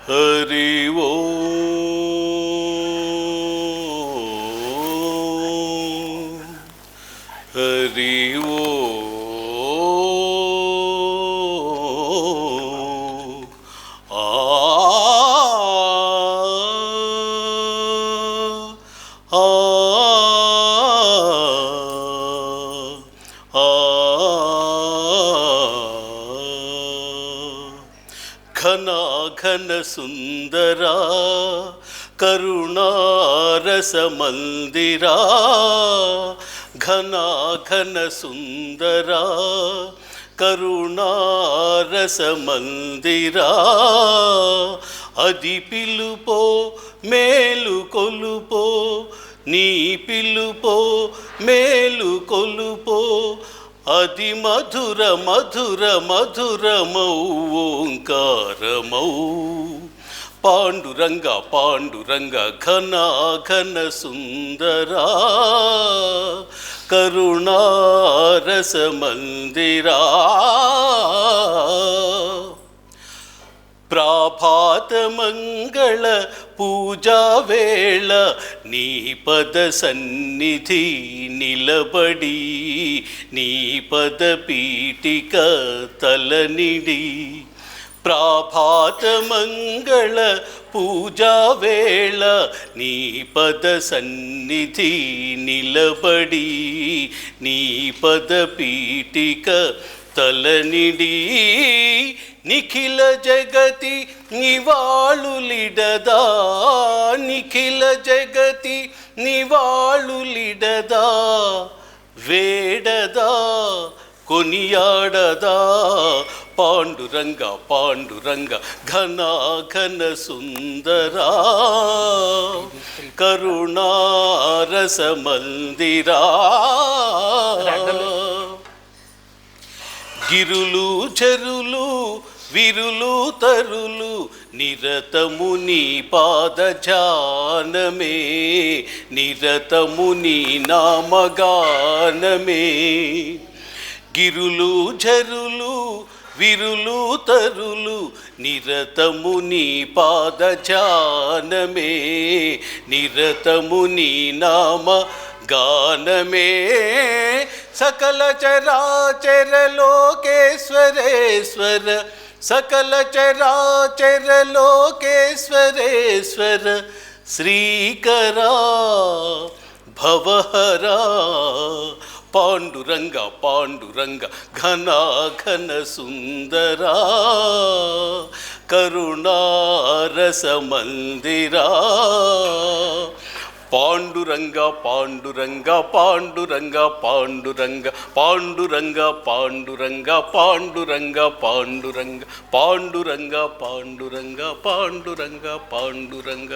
హరి ఓం హరి ఓం ఘన సుందరా కరుణారస మందిరా ఘన సుందరా కరుణారస మందిరా అది పిలుపో మేలు కొలుపో నీ పిలుపో మేలు కొలుపో అది మధుర మధుర మధురమౌ ఓంకారమౌ పాండురంగ పాండురంగ ఘన ఘన సుందరా కరుణారస మందిరా ప్రాభాత మంగళ పూజా వేళ నీ పద సన్నిధి నిలబడి నీ పద పీఠిక తలనిడి ప్రాభాత మంగళ పూజా వేళ నీ పద సన్నిధి నిలబడి నీ పద పీఠిక తలనిడి నిఖిల జగతి నివాళులిడదా నిఖిల జగతి నివాళులిడదా వేడదా కొనియాడదా పాండురంగ పాండురంగ ఘన ఘన సుందరా కరుణారస మందిరా గిరులు చెరులు విరులు తరులు నిరతము నీ పాదజానమే నిరతము నీ నామగానమే గిరులు జరులు విరులు తరులు నిరతము నీ పాదజానమే నిరతము నీ నామ గానమే సకల చరాచర లోకేశ్వరేశ్వర సకల చరాచర లోకేశ్వరేశ్వర శ్రీకరా భవహరా పాండురంగ పాండురంగ ఘన ఘన సుందరా కరుణారస మందిరా పాండురంగ పాండురంగ పాండురంగ పాండురంగ పాండురంగ పాండురంగ పాండురంగ పాండురంగ పాండురంగ పాండురంగ పాండురంగ పాండురంగ